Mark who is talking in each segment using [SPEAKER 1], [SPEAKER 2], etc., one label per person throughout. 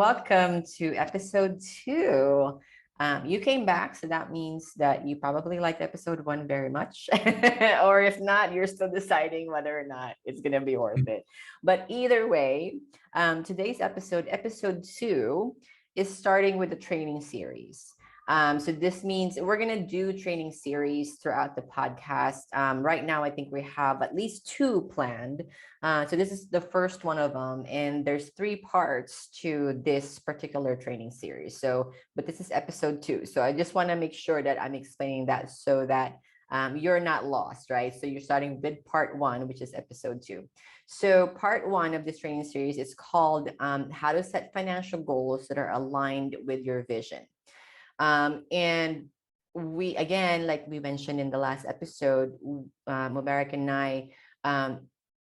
[SPEAKER 1] welcome to episode 2. You came back, so that means that you probably liked episode 1 very much. Or if not, you're still deciding whether or not it's going to be worth it. But either way, today's episode 2, is starting with the training series. So this means we're going to do training series throughout the podcast. Right now, I think we have at least 2 planned. So this is the first one of them, and there's 3 parts to this particular training series. So, but this is episode 2. So I just want to make sure that I'm explaining that so that you're not lost, right? So you're starting with part 1, which is episode 2. So part 1 of this training series is called How to Set Financial Goals That Are Aligned with Your Vision. And we, again, like we mentioned in the last episode, Mubarak and I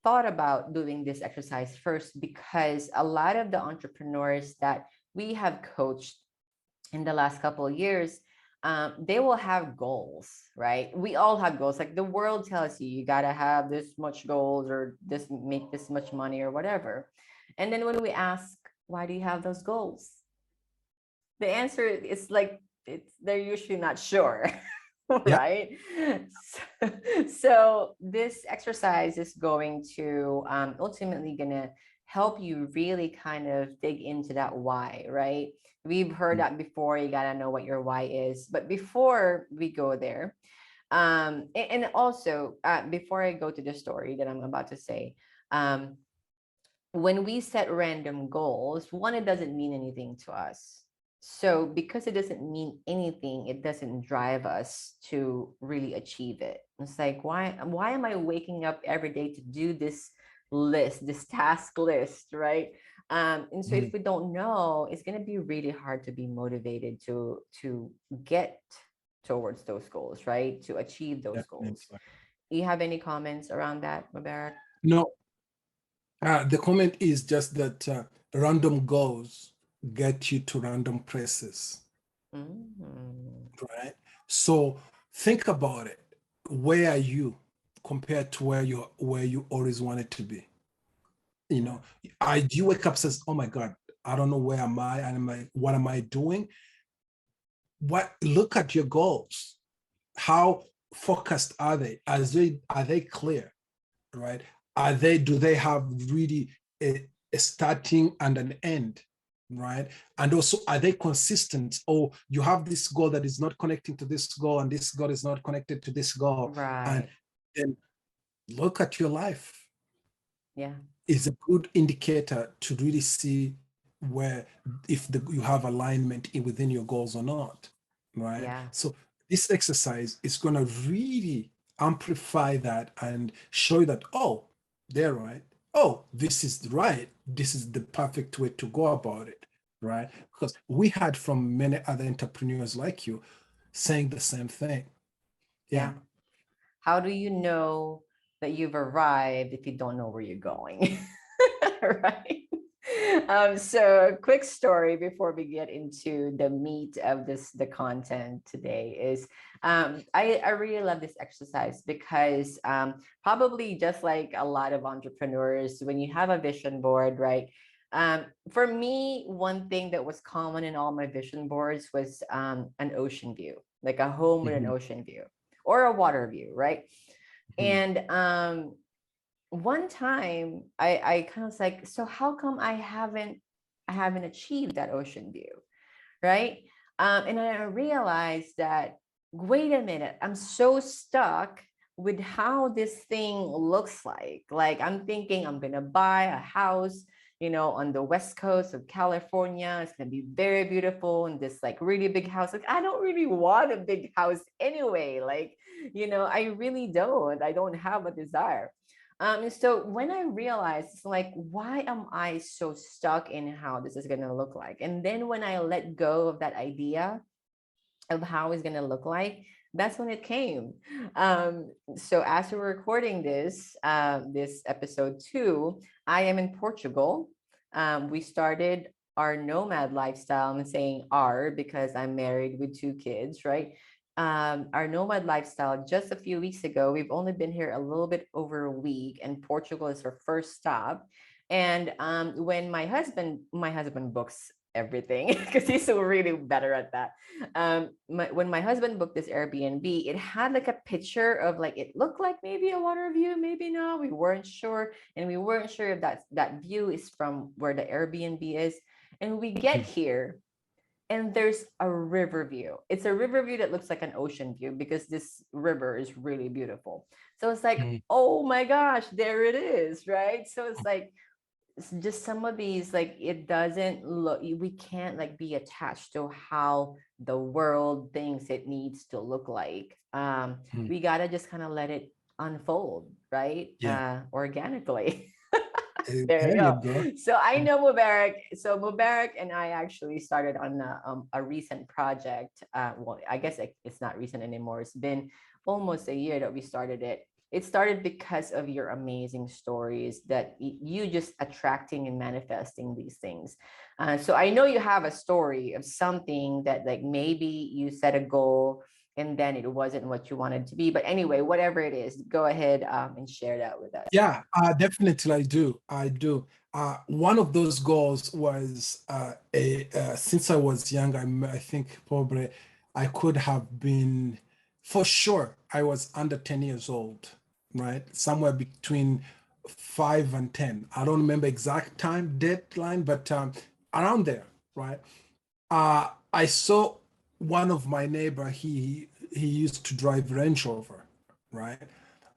[SPEAKER 1] thought about doing this exercise first because a lot of the entrepreneurs that we have coached in the last couple of years, they will have goals, right? We all have goals. Like the world tells you, you got to have this much goals or this, make this much money or whatever. And then when we ask, why do you have those goals? The answer is like, they're usually not sure. Right? So this exercise is going to ultimately gonna help you really kind of dig into that why, right? We've heard that before. You gotta know what your why is. But before we go there, and also before I go to the story that I'm about to say, when we set random goals, one, it doesn't mean anything to us. So because it doesn't mean anything, it doesn't drive us to really achieve it. It's like, why am I waking up every day to do this list, this task list, right? And so if we don't know, it's going to be really hard to be motivated to get towards those goals, right? To achieve those goals. You have any comments around that, Mubarak?
[SPEAKER 2] No. The comment is just that random goals get you to random places, right? So think about it. Where are you compared to where you always wanted to be? You know, do you wake up and says, "Oh my God, I don't know where am I, and what am I doing?" Look at your goals. How focused are they? Are they clear, right? Do they have really a starting and an end, right? And also, are they consistent? Or you have this goal that is not connecting to this goal, and this goal is not connected to this goal.
[SPEAKER 1] Right.
[SPEAKER 2] And then look at your life.
[SPEAKER 1] Yeah.
[SPEAKER 2] It's a good indicator to really see where, if you have alignment within your goals or not, right?
[SPEAKER 1] Yeah.
[SPEAKER 2] So this exercise is going to really amplify that and show you that, oh, they're right. Oh, this is right. This is the perfect way to go about it, right? Because we had from many other entrepreneurs like you saying the same thing. Yeah.
[SPEAKER 1] How do you know that you've arrived if you don't know where you're going? Right? So a quick story before we get into the meat of the content today is I really love this exercise because probably just like a lot of entrepreneurs, when you have a vision board, right? For me, one thing that was common in all my vision boards was an ocean view, like a home with an ocean view or a water view, right? And one time I kind of was like, so how come I haven't achieved that ocean view, right? And I realized that, wait a minute, I'm so stuck with how this thing looks like. Like I'm thinking I'm gonna buy a house, on the west coast of California. It's gonna be very beautiful and this like really big house. Like I don't really want a big house anyway. Like, I really don't. I don't have a desire. And so when I realized, it's like, why am I so stuck in how this is going to look like? And then when I let go of that idea of how it's going to look like, that's when it came. So as we're recording this episode 2, I am in Portugal. We started our nomad lifestyle. I'm saying our because I'm married with 2 kids, right? Our nomad lifestyle just a few weeks ago. We've only been here a little bit over a week, and Portugal is our first stop. And when my husband books everything because he's so really better at that. When my husband booked this Airbnb, it had like a picture of like, it looked like maybe a water view, maybe not. We weren't sure, and we weren't sure if that view is from where the Airbnb is. And we get here, and there's a river view. It's a river view that looks like an ocean view because this river is really beautiful. So it's like,
[SPEAKER 2] Mhm.
[SPEAKER 1] oh my gosh, there it is, right? So it's like, it's just some of these, like, it doesn't look, we can't like be attached to how the world thinks it needs to look like.
[SPEAKER 2] Mhm.
[SPEAKER 1] We gotta just kind of let it unfold, right?
[SPEAKER 2] Yeah.
[SPEAKER 1] Organically. There you
[SPEAKER 2] There you
[SPEAKER 1] go.
[SPEAKER 2] go.
[SPEAKER 1] So I know Mubarak. So Mubarak and I actually started on a recent project. Well, I guess it's not recent anymore. It's been almost a year that we started it. It started because of your amazing stories that you just attracting and manifesting these things. So I know you have a story of something that like maybe you set a goal and then it wasn't what you wanted to be. But anyway, whatever it is, go ahead and share that with us.
[SPEAKER 2] Yeah, definitely I do. I do. One of those goals was since I was young, I think probably I could have been, for sure, I was under 10 years old, right? Somewhere between 5 and 10. I don't remember exact time deadline, but around there, right? I saw one of my neighbor, he used to drive Range Rover, right?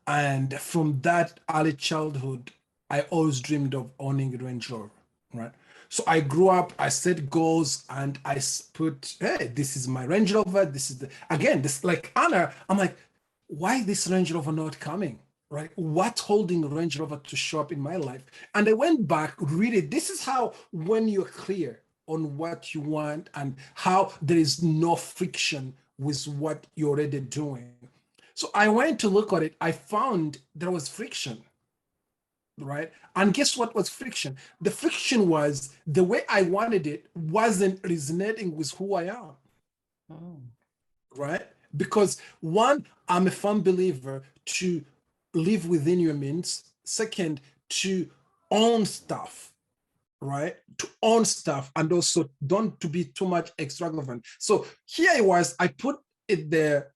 [SPEAKER 2] And from that early childhood, I always dreamed of owning a Range Rover, right? So I grew up, I set goals, and put, hey, this is my Range Rover. This is again, this like Anna, I'm like, why this Range Rover not coming? Right? What's holding Range Rover to show up in my life? And I went back, read it. This is how, when you're clear on what you want and how there is no friction with what you're already doing. So I went to look at it. I found there was friction, right? And guess what was friction? The friction was the way I wanted it wasn't resonating with who I am,
[SPEAKER 1] Mm.
[SPEAKER 2] right? Because one, I'm a firm believer to live within your means. Second, to own stuff, right? To own stuff, and also don't to be too much extravagant. So here it was, I put it there,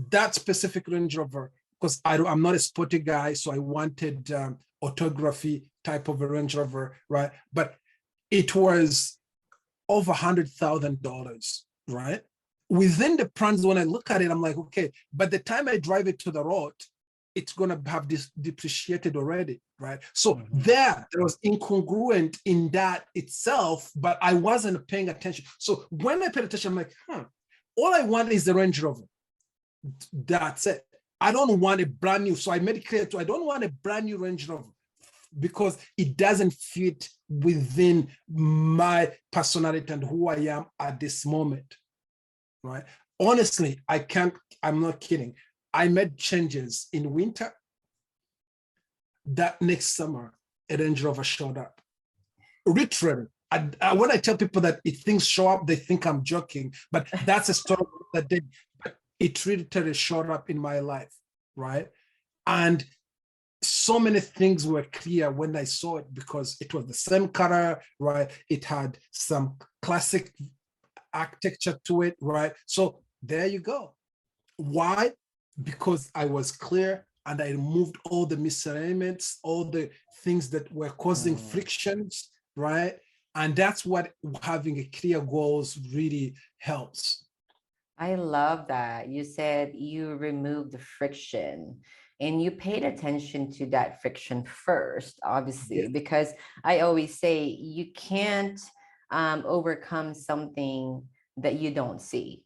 [SPEAKER 2] that specific Range Rover, because I'm not a sporty guy, so I wanted autography type of a Range Rover, right? But it was over $100,000, right? Within the plans, when I look at it, I'm like, okay, by the time I drive it to the road, it's going to have this depreciated already, right? So
[SPEAKER 1] Mhm.
[SPEAKER 2] there was incongruent in that itself, but I wasn't paying attention. So when I paid attention, I'm like, all I want is the Range Rover. That's it. I don't want a brand new. So I made it clear to I don't want a brand new Range Rover because it doesn't fit within my personality and who I am at this moment. Right. Honestly, I can't, I'm not kidding. I made changes in winter. That next summer, a Range Rover showed up. Literally. When I tell people that if things show up, they think I'm joking, but that's a story that did. But it literally showed up in my life, right? And so many things were clear when I saw it because it was the same color, right? It had some classic architecture to it, right? So there you go. Why? Because I was clear and I removed all the misalignments, all the things that were causing
[SPEAKER 1] Mm.
[SPEAKER 2] frictions, right? And that's what having a clear goals really helps.
[SPEAKER 1] I love that. You said you removed the friction and you paid attention to that friction first, obviously,
[SPEAKER 2] Yeah.
[SPEAKER 1] because I always say you can't overcome something that you don't see,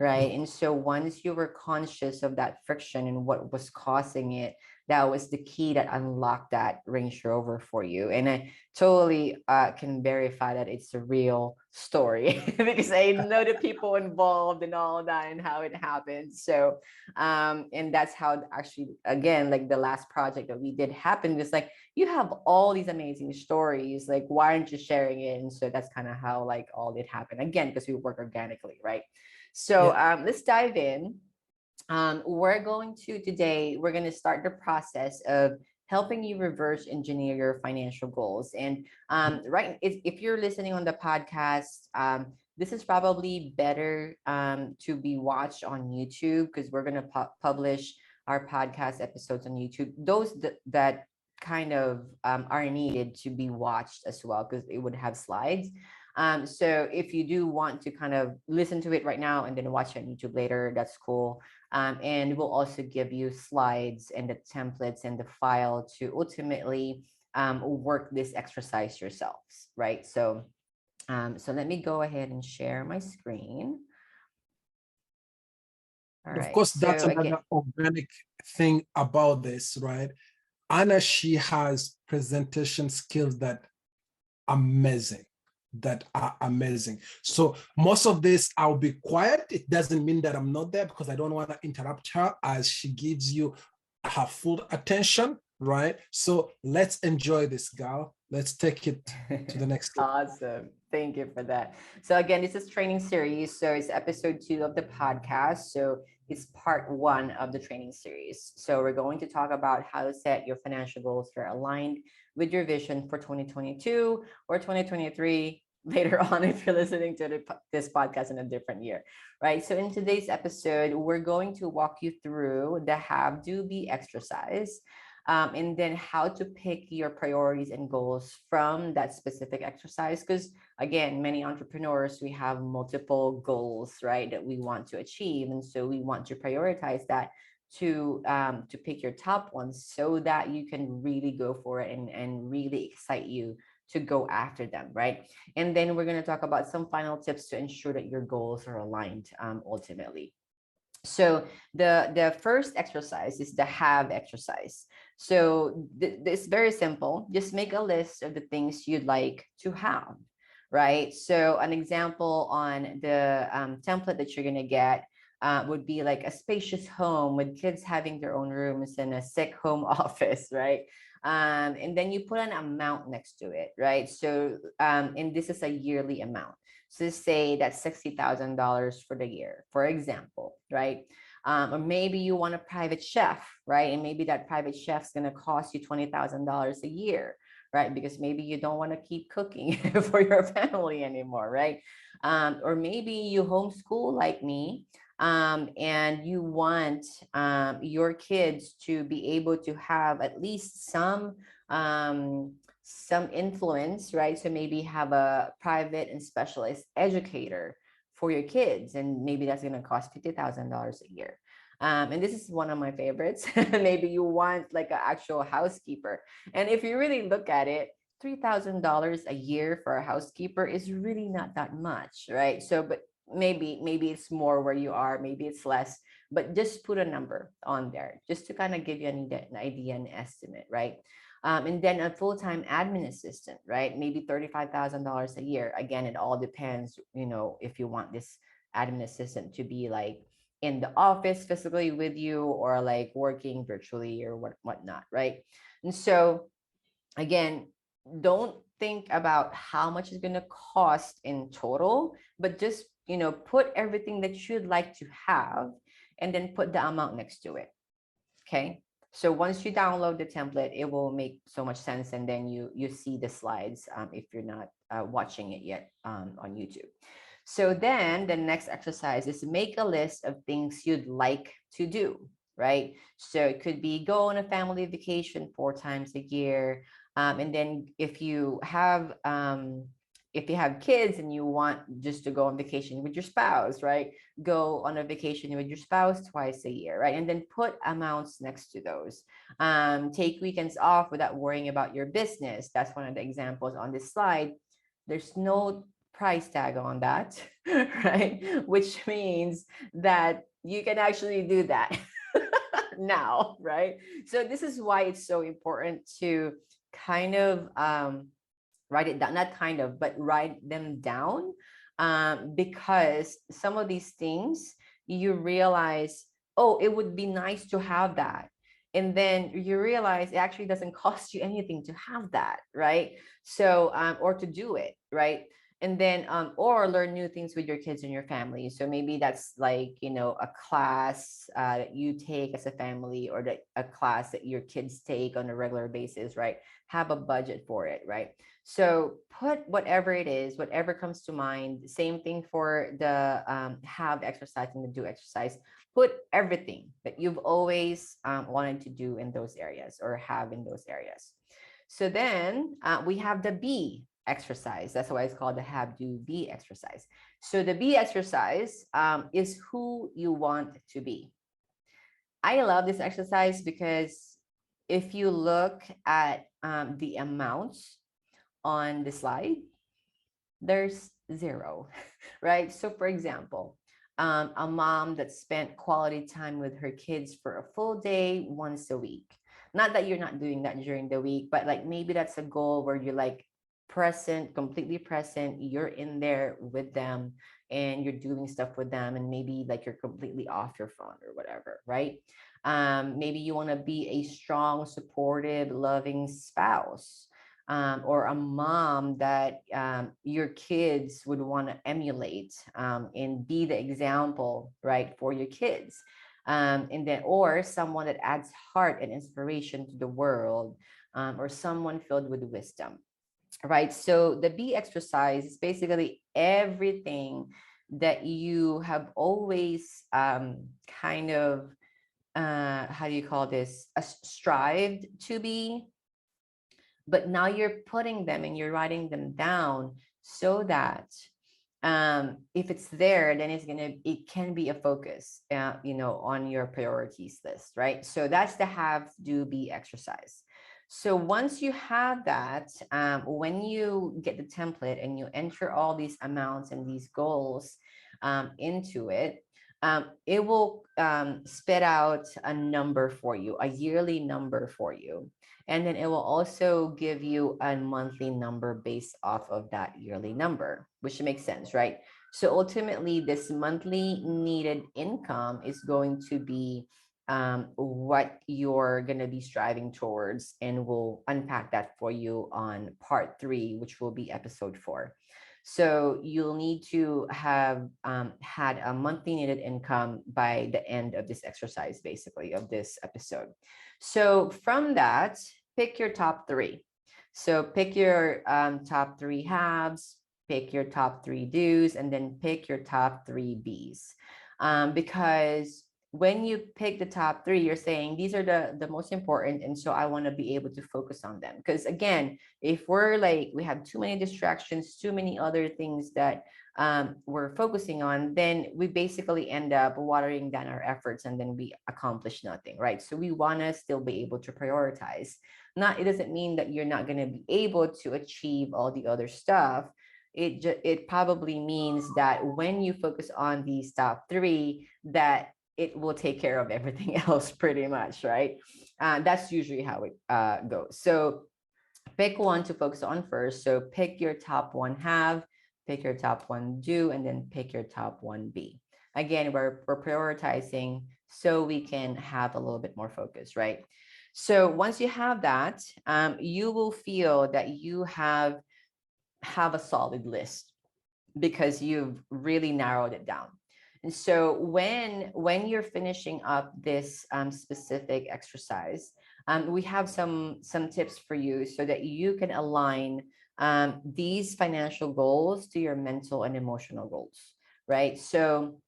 [SPEAKER 1] right?
[SPEAKER 2] No.
[SPEAKER 1] And so once you were conscious of that friction and what was causing it, that was the key that unlocked that Range Rover for you. And I totally can verify that it's a real story because I know the people involved and all that and how it happened. So, and that's how actually, again, like the last project that we did happen was like, you have all these amazing stories. Like, why aren't you sharing it? And so that's kind of how like all it happened again, because we work organically, right? So
[SPEAKER 2] Yeah.
[SPEAKER 1] let's dive in. We're going to start the process of helping you reverse engineer your financial goals. And right, if you're listening on the podcast, this is probably better to be watched on YouTube, because we're going to publish our podcast episodes on YouTube. Those that kind of are needed to be watched as well, because it would have slides. So if you do want to kind of listen to it right now and then watch it on YouTube later, that's cool. And we'll also give you slides and the templates and the file to ultimately work this exercise yourselves, right? So let me go ahead and share my screen. All
[SPEAKER 2] Of
[SPEAKER 1] right.
[SPEAKER 2] course, that's
[SPEAKER 1] So again,
[SPEAKER 2] another organic thing about this, right? Anna, she has presentation skills that amazing, that are amazing. So most of this, I'll be quiet. It doesn't mean that I'm not there, because I don't want to interrupt her as she gives you her full attention, right? So let's enjoy this, gal. Let's take it to the next level.
[SPEAKER 1] awesome. Thank you for that. So again, this is training series. So it's episode 2 of the podcast. So it's part 1 of the training series. So we're going to talk about how to set your financial goals that are aligned with your vision for 2022 or 2023 later on, if you're listening to this podcast in a different year, right? So in today's episode, we're going to walk you through the have, do, be exercise, and then how to pick your priorities and goals from that specific exercise. Because again, many entrepreneurs, we have multiple goals, right, that we want to achieve, and so we want to prioritize that to pick your top ones so that you can really go for it and really excite you to go after them, right? And then we're going to talk about some final tips to ensure that your goals are aligned ultimately. So the first exercise is the have exercise. So it's very simple. Just make a list of the things you'd like to have, right? So an example on the template that you're gonna get would be like a spacious home with kids having their own rooms and a sick home office, right? And then you put an amount next to it, right? So and this is a yearly amount. So say that's $60,000 for the year, for example, right? Or maybe you want a private chef, right? And maybe that private chef's going to cost you $20,000 a year, right? Because maybe you don't want to keep cooking for your family anymore, right? Or maybe you homeschool like me, and you want your kids to be able to have at least some influence, right? So maybe have a private and specialized educator for your kids, and maybe that's going to cost $50,000 a year. And this is one of my favorites. Maybe you want like an actual housekeeper. And if you really look at it, $3,000 a year for a housekeeper is really not that much, right? So, but maybe it's more where you are, maybe it's less, but just put a number on there just to kind of give you an idea, an estimate, right? And then a full-time admin assistant, right? Maybe $35,000 a year. Again, it all depends, if you want this admin assistant to be like in the office physically with you, or like working virtually or whatnot, right? And so again, don't think about how much it's going to cost in total, but just put everything that you'd like to have and then put the amount next to it. Okay. So once you download the template, it will make so much sense, and then you see the slides if you're not watching it yet on YouTube. So then the next exercise is make a list of things you'd like to do, right? So it could be go on a family vacation 4 times a year. And then if you have kids and you want just to go on vacation with your spouse, right? Go on a vacation with your spouse twice a year, right? And then put amounts next to those. Take weekends off without worrying about your business. That's one of the examples on this slide. There's no price tag on that, right? Which means that you can actually do that now, right? So this is why it's so important to kind of write it down, not kind of, but write them down, because some of these things you realize, oh, it would be nice to have that. And then you realize it actually doesn't cost you anything to have that, right? So, or to do it, right? And then or learn new things with your kids and your family. So maybe that's like, a class that you take as a family, or that a class that your kids take on a regular basis, right? Have a budget for it, right? So put whatever it is, whatever comes to mind. Same thing for the have exercise and the do exercise. Put everything that you've always wanted to do in those areas, or have in those areas. So then we have the B exercise. That's why it's called the have, do, be exercise. So the B exercise is who you want to be. I love this exercise because if you look at the amounts on the slide, there's zero, right? So, for example, a mom that spent quality time with her kids for a full day once a week. Not that you're not doing that during the week, but like maybe that's a goal where you're like present, completely present. You're in there with them and you're doing stuff with them, and maybe like you're completely off your phone or whatever, right? Maybe you want to be a strong, supportive, loving spouse, or a mom that your kids would want to emulate, and be the example, right, for your kids. And then, or someone that adds heart and inspiration to the world, or someone filled with wisdom, right? So the B exercise is basically everything that you have always kind of, how do you call this, strived to be, but now you're putting them and you're writing them down, so that if it's there, then it can be a focus, on your priorities list, right? So that's the have, do, be exercise. So once you have that, when you get the template and you enter all these amounts and these goals into it, it will spit out a number for you, a yearly number for you. And then it will also give you a monthly number based off of that yearly number, which makes sense, right? So ultimately, this monthly needed income is going to be what you're going to be striving towards. And we'll unpack that for you on part 3, which will be episode 4. So you'll need to have had a monthly needed income by the end of this exercise, basically, of this episode. So from that, pick your top 3. So pick your top 3 haves, pick your top 3 do's, and then pick your top 3 B's. Because when you pick the top 3, you're saying these are the most important. And so I want to be able to focus on them. Because again, if we're like, we have too many distractions, too many other things that we're focusing on, then we basically end up watering down our efforts and then we accomplish nothing, right? So we want to still be able to prioritize. Not, it doesn't mean that you're not going to be able to achieve all the other stuff. It probably means that when you focus on these top 3, that it will take care of everything else pretty much, right? That's usually how it goes. So pick one to focus on first. So pick your top 1 have, pick your top 1 do, and then pick your top 1 be. Again, we're prioritizing so we can have a little bit more focus, right? So once you have that, you will feel that you have a solid list because you've really narrowed it down. And so when you're finishing up this specific exercise, we have some tips for you so that you can align these financial goals to your mental and emotional goals, right? So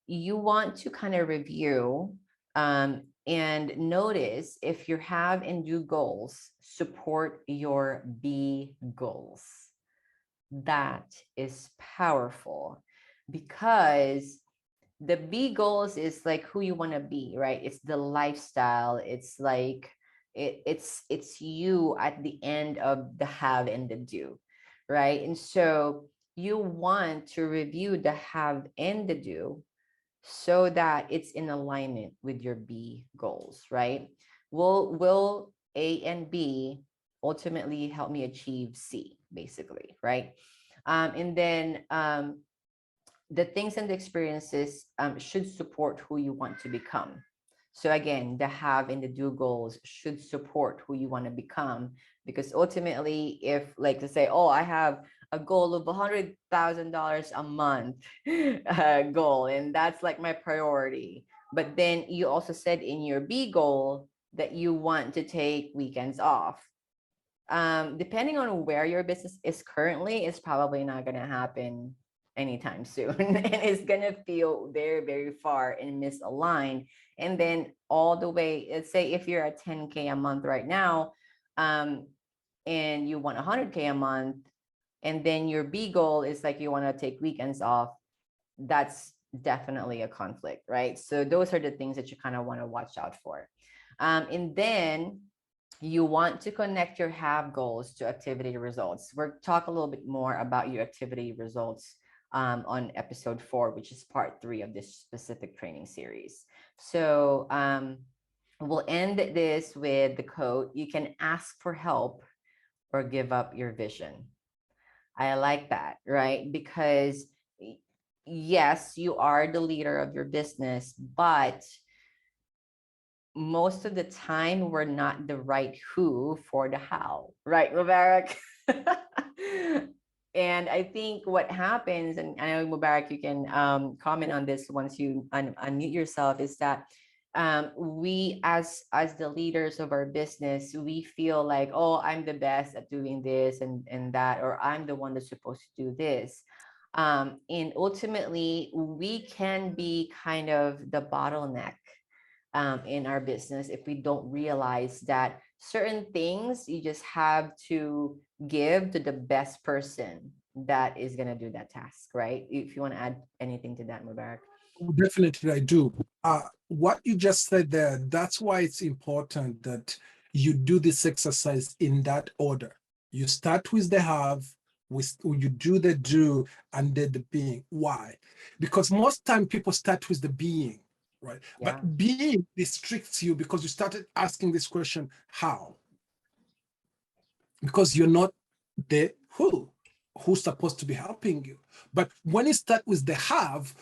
[SPEAKER 1] you want to kind of review and notice if your have and do goals support your be goals. That is powerful because the be goals is like who you want to be, right? It's the lifestyle. It's like it's you at the end of the have and the do, right? And so you want to review the have and the do so that it's in alignment with your B goals, right? Will A and B ultimately help me achieve C, basically, right? And then the things and the experiences should support who you want to become. So again, the have and the do goals should support who you want to become. Because ultimately, if like to say, oh, I have a goal of $100,000 a month goal, and that's like my priority. But then you also said in your B goal that you want to take weekends off. Depending on where your business is currently, it's probably not going to happen anytime soon. And it's going to feel very, very far and misaligned. And then all the way, let's say if you're at 10K a month right now, um, and you want 100K a month, and then your B goal is like you want to take weekends off, that's definitely a conflict, right? So those are the things that you kind of want to watch out for. And then you want to connect your have goals to activity results. We'll talk a little bit more about your activity results on episode 4, which is part 3 of this specific training series. So we'll end this with the quote: you can ask for help or give up your vision. I like that, right? Because yes, you are the leader of your business, but most of the time we're not the right who for the how, right, Mubarak? And I think what happens, and I know Mubarak, you can comment on this once you unmute yourself, is that we as the leaders of our business, we feel like, oh, I'm the best at doing this and that, or I'm the one that's supposed to do this. And ultimately, we can be kind of the bottleneck in our business if we don't realize that certain things you just have to give to the best person that is going to do that task, right? If you want to add anything to that, Mubarak.
[SPEAKER 2] Definitely, I do. What you just said there, that's why it's important that you do this exercise in that order. You start with the have, you do the do, and then the being. Why? Because most time people start with the being, right?
[SPEAKER 1] Yeah.
[SPEAKER 2] But being restricts you because you started asking this question, how? Because you're not the who's supposed to be helping you. But when you start with the have,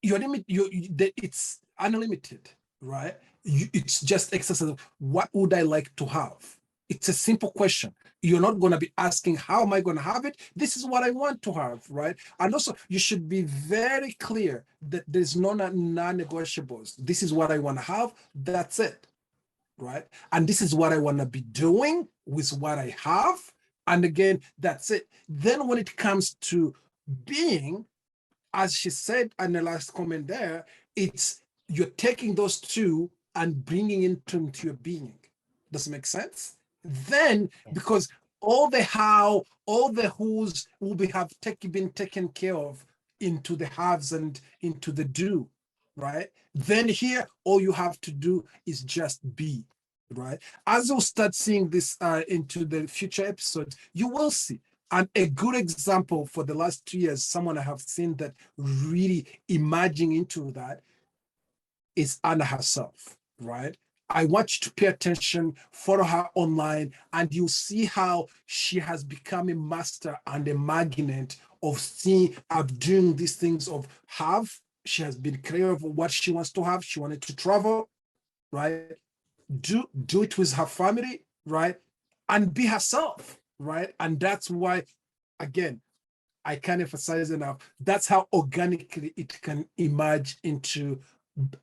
[SPEAKER 2] your limit, it's unlimited, right? It's just exercise of what would I like to have? It's a simple question. You're not going to be asking, how am I going to have it? This is what I want to have, right? And also, you should be very clear that there's no non-negotiables. This is what I want to have. That's it, right? And this is what I want to be doing with what I have. And again, that's it. Then when it comes to being, as she said in the last comment there, it's you're taking those two and bringing it into your being. Does it make sense? Then,
[SPEAKER 1] Yes.
[SPEAKER 2] because all the how, all the who's will been taken care of into the haves and into the do, right? Then here, all you have to do is just be, right? As you'll start seeing this into the future episodes, you will see. And a good example for the last 2 years, someone I have seen that really emerging into that is Anna herself, right? I want you to pay attention, follow her online, and you'll see how she has become a master and a magnet of doing these things of have. She has been clear of what she wants to have. She wanted to travel, right? Do it with her family, right? And be herself, right? And that's why, again, I can't emphasize enough. That's how organically it can emerge into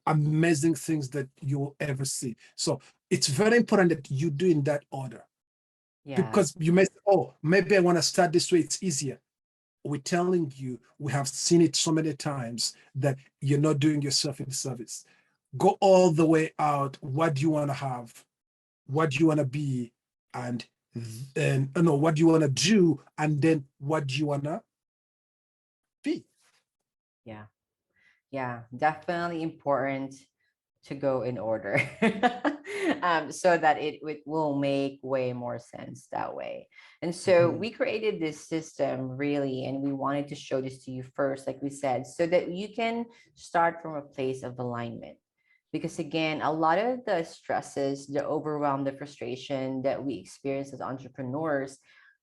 [SPEAKER 2] amazing things that you'll ever see. So it's very important that you do in that order.
[SPEAKER 1] Yeah.
[SPEAKER 2] Because you may say, oh, maybe I want to start this way, it's easier. We're telling you, we have seen it so many times that you're not doing yourself in service. Go all the way out. What do you want to have? What do you want to be? And then, no, what do you want to do? And then what do you want to be?
[SPEAKER 1] Yeah. Yeah. Definitely important to go in order so that it will make way more sense that way. And so
[SPEAKER 2] Mhm.
[SPEAKER 1] we created this system really, and we wanted to show this to you first, like we said, so that you can start from a place of alignment. Because again, a lot of the stresses, the overwhelm, the frustration that we experience as entrepreneurs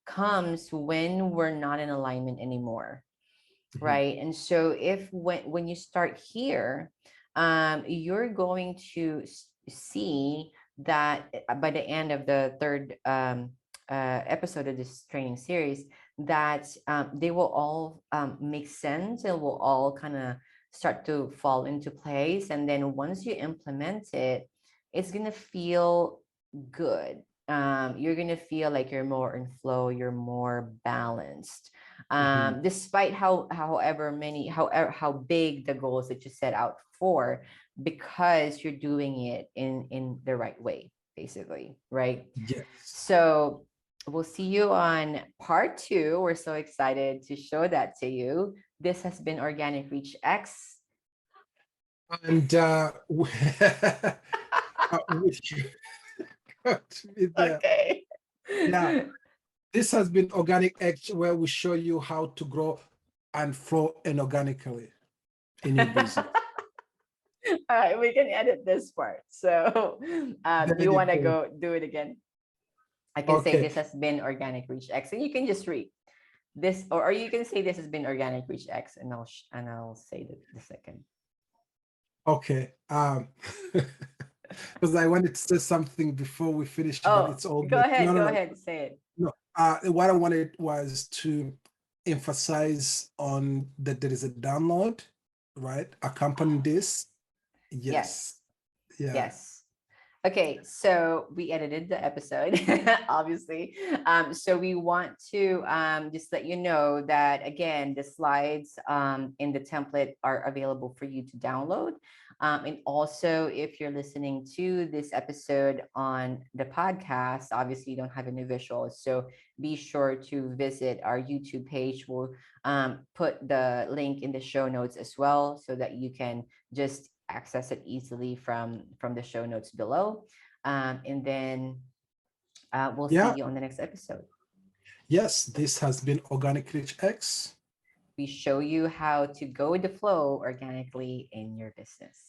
[SPEAKER 1] comes when we're not in alignment anymore,
[SPEAKER 2] Mhm.
[SPEAKER 1] right? And so if when you start here, you're going to see that by the end of the third episode of this training series, that they will all make sense. It will all kind of start to fall into place. And then once you implement it, it's going to feel good. You're going to feel like you're more in flow, you're more balanced.
[SPEAKER 2] Mhm.
[SPEAKER 1] Despite however many, however, how big the goals that you set out for, because you're doing it in the right way, basically, right?
[SPEAKER 2] Yes.
[SPEAKER 1] So we'll see you on part two. We're so excited to show that to you. This has been Organic Reach X.
[SPEAKER 2] And we got to be there.
[SPEAKER 1] Okay.
[SPEAKER 2] Yeah. This has been Organic X, where we show you how to grow and flow inorganically in your business.
[SPEAKER 1] All right, we can edit this part. So,
[SPEAKER 2] There
[SPEAKER 1] you
[SPEAKER 2] you
[SPEAKER 1] want to
[SPEAKER 2] go.
[SPEAKER 1] go do it again? I can say
[SPEAKER 2] Okay.
[SPEAKER 1] this has been Organic Reach X, and you can just read this, or you can say this has been Organic Reach X, and I'll say the second.
[SPEAKER 2] Okay. Because I wanted to say something before we finish, but
[SPEAKER 1] Oh,
[SPEAKER 2] it's all good. No, no,
[SPEAKER 1] go
[SPEAKER 2] no,
[SPEAKER 1] ahead, say it.
[SPEAKER 2] no. What I wanted was to emphasize on that there is a download, right? Accompanying this.
[SPEAKER 1] Yes,
[SPEAKER 2] Yes. Yeah.
[SPEAKER 1] yes. Okay, so we edited the episode, obviously. So we want to just let you know that again, the slides in the template are available for you to download. And also, if you're listening to this episode on the podcast, obviously you don't have any visuals. So be sure to visit our YouTube page. We'll put the link in the show notes as well so that you can just access it easily from the show notes below. And then we'll see
[SPEAKER 2] Yeah.
[SPEAKER 1] you on the next episode.
[SPEAKER 2] Yes. This has been Organic Rich X.
[SPEAKER 1] We show you how to go with the flow organically in your business.